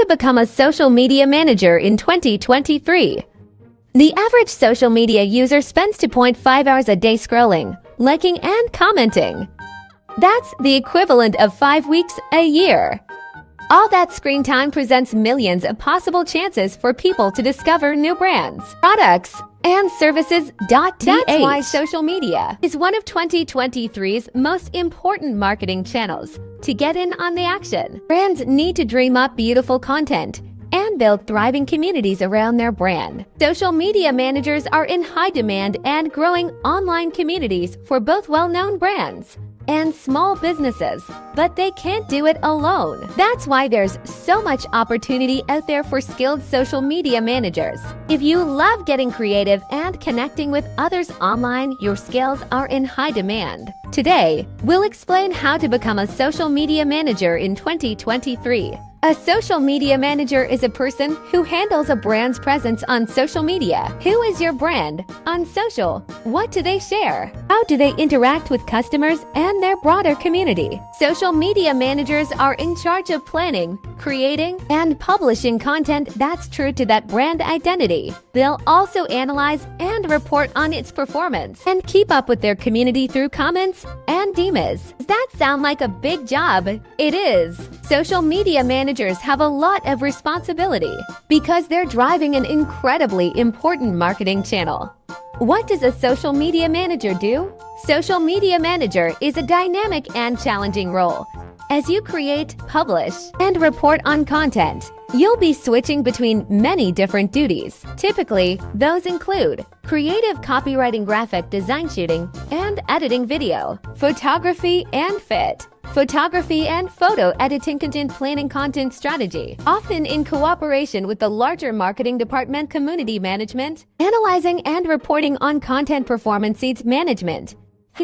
to become a social media manager in 2023. The average social media user spends 2.5 hours a day scrolling, liking, and commenting. That's the equivalent of 5 weeks a year. All that screen time presents millions of possible chances for people to discover new brands, products, and services. That's why social media is one of 2023's most important marketing channels to get in on the action. Brands need to dream up beautiful content and build thriving communities around their brand. Social media managers are in high demand and growing online communities for both well-known brands and small businesses, but they can't do it alone. That's why there's so much opportunity out there for skilled social media managers. If you love getting creative and connecting with others online, your skills are in high demand. Today, we'll explain how to become a social media manager in 2023. A social media manager is a person who handles a brand's presence on social media. Who is your brand on social? What do they share? How do they interact with customers and their broader community? Social media managers are in charge of planning, creating, and publishing content that's true to that brand identity. They'll also analyze and report on its performance and keep up with their community through comments and DMs. Does that sound like a big job? It is. Social media managers have a lot of responsibility because they're driving an incredibly important marketing channel. What does a social media manager do? Social media manager is a dynamic and challenging role. As you create, publish, and report on content, you'll be switching between many different duties. Typically, those include creative copywriting, graphic design, shooting and editing video, photography and photography and photo editing, content planning, content strategy, often in cooperation with the larger marketing department, community management, analyzing and reporting on content, performance seeds management.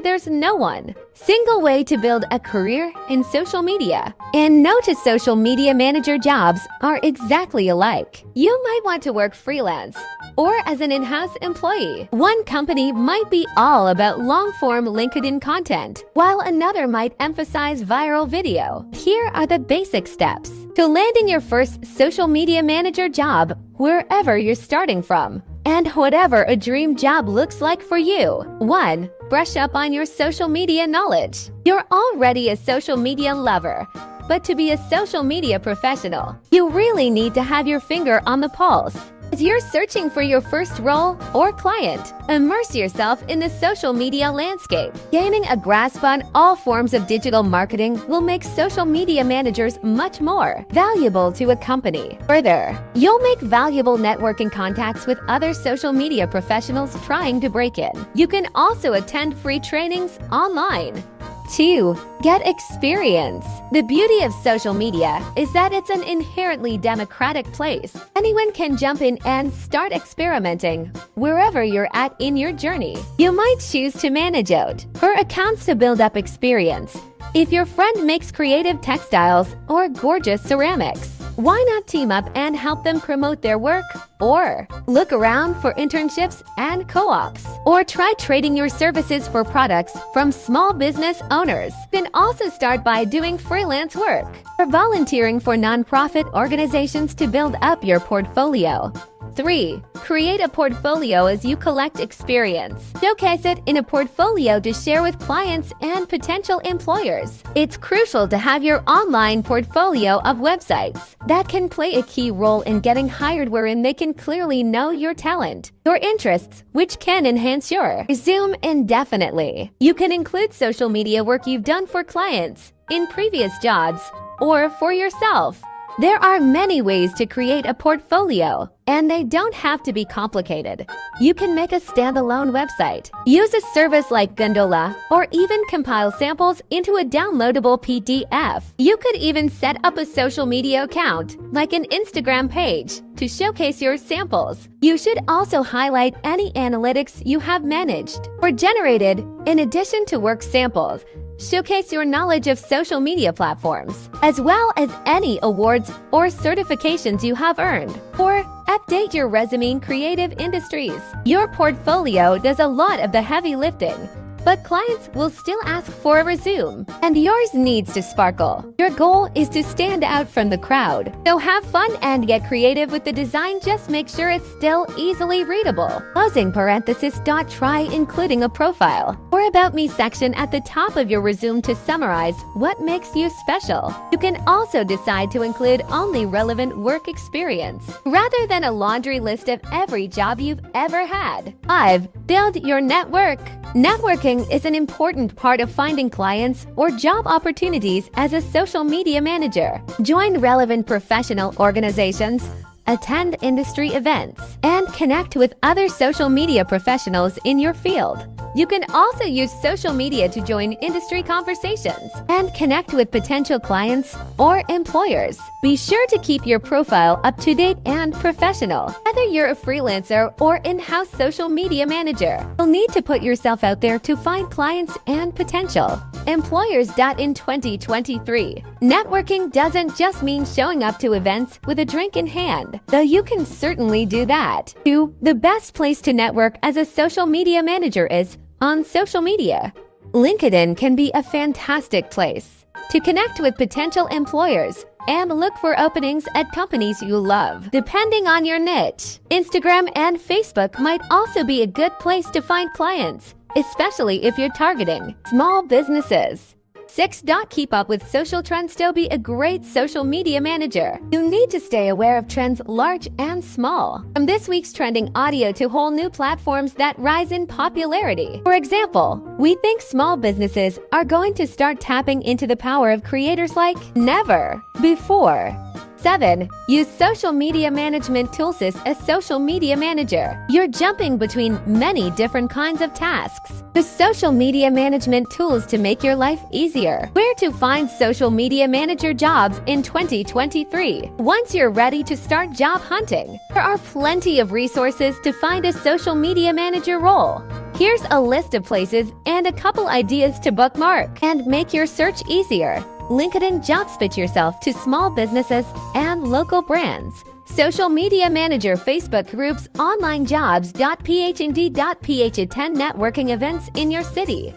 There's no one single way to build a career in social media, and no two social media manager jobs are exactly alike. You might want to work freelance or as an in-house employee. One company might be all about long-form LinkedIn content, while another might emphasize viral video. Here are the basic steps to landing your first social media manager job wherever you're starting from, and whatever a dream job looks like for you. 1. Brush up on your social media knowledge. You're already a social media lover, but to be a social media professional, you really need to have your finger on the pulse. As you're searching for your first role or client, immerse yourself in the social media landscape. Gaining a grasp on all forms of digital marketing will make social media managers much more valuable to a company. Further, you'll make valuable networking contacts with other social media professionals trying to break in. You can also attend free trainings online. 2. Get experience. The beauty of social media is that it's an inherently democratic place. Anyone can jump in and start experimenting wherever you're at in your journey. You might choose to manage out her accounts to build up experience. If your friend makes creative textiles or gorgeous ceramics, why not team up and help them promote their work? Or look around for internships and co-ops. Or try trading your services for products from small business owners. You can also start by doing freelance work or volunteering for nonprofit organizations to build up your portfolio. 3. Create a portfolio as you collect experience. Showcase it in a portfolio to share with clients and potential employers. It's crucial to have your online portfolio of websites that can play a key role in getting hired, wherein they can clearly know your talent, your interests, which can enhance your resume indefinitely. You can include social media work you've done for clients, in previous jobs, or for yourself. There are many ways to create a portfolio, and they don't have to be complicated. You can make a standalone website, use a service like Gondola, or even compile samples into a downloadable PDF. You could even set up a social media account, like an Instagram page, to showcase your samples. You should also highlight any analytics you have managed or generated in addition to work samples. Showcase your knowledge of social media platforms, as well as any awards or certifications you have earned. Or update your resume in creative industries. Your portfolio does a lot of the heavy lifting. but clients will still ask for a resume, and yours needs to sparkle. Your goal is to stand out from the crowd. So have fun and get creative with the design. Just make sure it's still easily readable. Closing parenthesis. Try including a profile or about me section at the top of your resume to summarize what makes you special. You can also decide to include only relevant work experience rather than a laundry list of every job you've ever had. 5. Build your network. Networking is an important part of finding clients or job opportunities as a social media manager. Join relevant professional organizations, attend industry events, and connect with other social media professionals in your field. You can also use social media to join industry conversations and connect with potential clients or employers. Be sure to keep your profile up to date and professional. Whether you're a freelancer or in-house social media manager, you'll need to put yourself out there to find clients and potential employers. In 2023, networking doesn't just mean showing up to events with a drink in hand, though you can certainly do that. 2. The best place to network as a social media manager is on social media. LinkedIn can be a fantastic place to connect with potential employers and look for openings at companies you love, depending on your niche. Instagram and Facebook might also be a good place to find clients, especially if you're targeting small businesses. 6. Keep up with social trends to be a great social media manager. You need to stay aware of trends large and small, from this week's trending audio to whole new platforms that rise in popularity. For example, we think small businesses are going to start tapping into the power of creators like never before. 7. Use social media management tools as a social media manager. You're jumping between many different kinds of tasks. Use social media management tools to make your life easier. Where to find social media manager jobs in 2023? Once you're ready to start job hunting, there are plenty of resources to find a social media manager role. Here's a list of places and a couple ideas to bookmark and make your search easier. LinkedIn jobs. Fit yourself to small businesses and local brands. Social media manager Facebook groups, online jobs.phnd.ph. Attend networking events in your city.